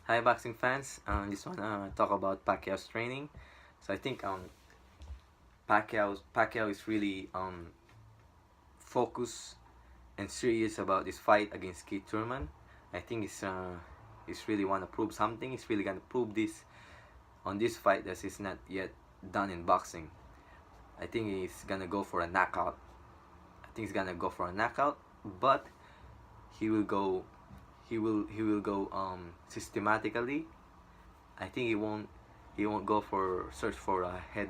Hi, boxing fans. Just wanna talk about Pacquiao's training. So I think Pacquiao is really focused and serious about this fight against Keith Thurman. I think he's really wanna prove something. He's really gonna prove this on this fight that he's not yet done in boxing. I think he's gonna go for a knockout. I think he's gonna go for a knockout, but he will go he will go systematically. I think he won't go for search for a head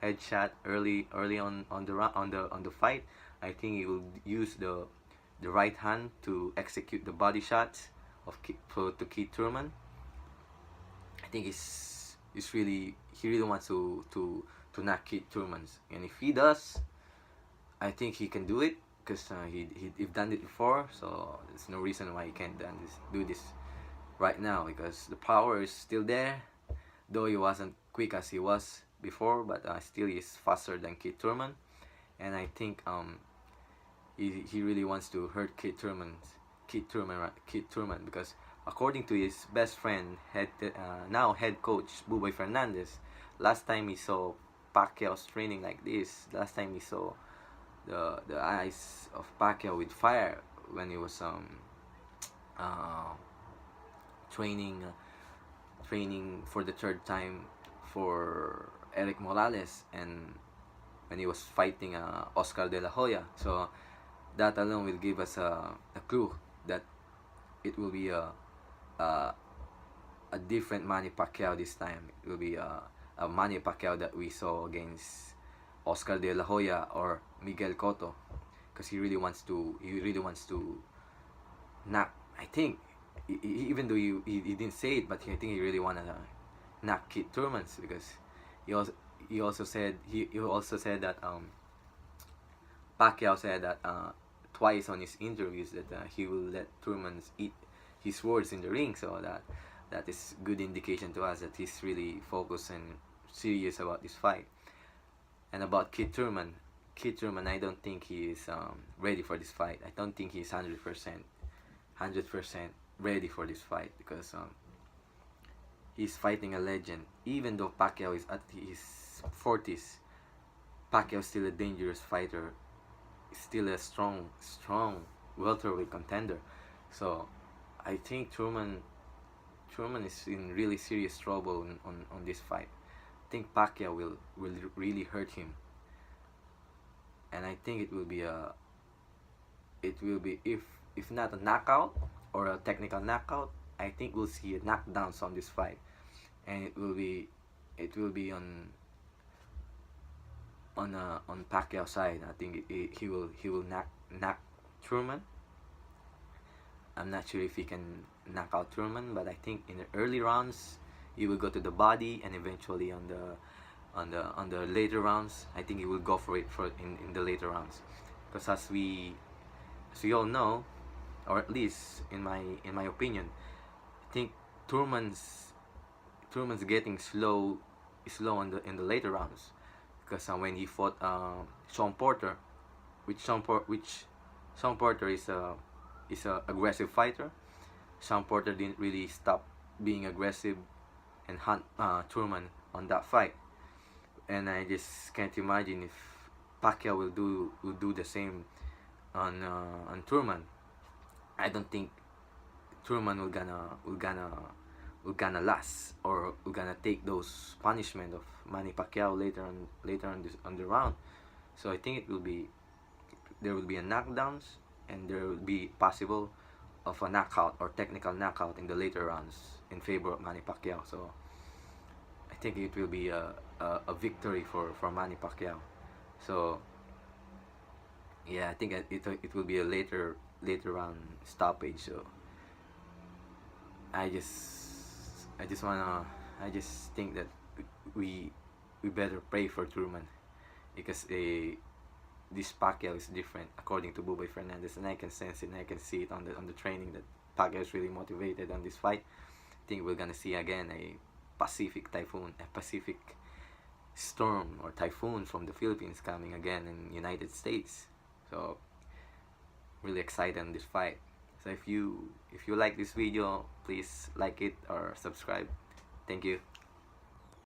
headshot early on the fight. I think he will use the right hand to execute the body shots to Keith Thurman. I think he really wants to knock Keith Thurman, and if he does, I think he can do it because he done it before. So there's no reason why he can't do this right now because the power is still there, though he wasn't quick as he was before, but still he's faster than Keith Thurman. And I think he really wants to hurt Keith Thurman because according to his best friend, now head coach Buboy Fernandez, last time he saw Pacquiao's training like this, last time he saw the eyes of Pacquiao with fire when he was uh, training training for the third time for Eric Morales, and when he was fighting Oscar De La Hoya. So that alone will give us a clue that it will be a, a different Manny Pacquiao this time. It will be a Manny Pacquiao that we saw against Oscar De La Hoya or Miguel Cotto, because he really wants to knock. I think even though he didn't say it, but I think he really wanna knock Keith Thurman because he also he also said that Pacquiao said that twice on his interviews that he will let Thurman eat his words in the ring. So that is good indication to us that he's really focused and serious about this fight. And about Keith Thurman, I don't think he is ready for this fight. I don't think he's 100% ready for this fight because he's fighting a legend. Even though Pacquiao is at his 40s, Pacquiao is still a dangerous fighter. Still a strong welterweight contender. So I think Thurman is in really serious trouble on this fight. I think Pacquiao will really hurt him, and I think it will be if not a knockout or a technical knockout, I think we'll see a knockdowns on this fight, and it will be on Pacquiao side. I think he will knock Thurman. I'm not sure if he can knock out Thurman, but I think in the early rounds he will go to the body, and eventually on the later rounds, I think he will go for it in the later rounds, because as we all know, or at least in my opinion, I think Thurman's Thurman's getting slow in the later rounds, because when he fought Sean Porter, which Sean Porter is a aggressive fighter. Sean Porter didn't really stop being aggressive and hunt Thurman on that fight, and I just can't imagine if Pacquiao will do the same on Thurman. I don't think Thurman will gonna last, or will gonna take those punishment of Manny Pacquiao later on on the round. So I think there will be a knockdowns, and there will be possible of a knockout or technical knockout in the later rounds in favor of Manny Pacquiao. So I think it will be a victory for Manny Pacquiao. So yeah, I think it will be a later round stoppage. So I just think that we better pray for Truman, because this Pacquiao is different according to Buboy Fernandez, and I can sense it and I can see it on the training that Pacquiao is really motivated on this fight. I think we're gonna see again a Pacific storm or typhoon from the Philippines coming again in United States. So really excited on this fight. So if you like this video, please like it or subscribe. Thank you.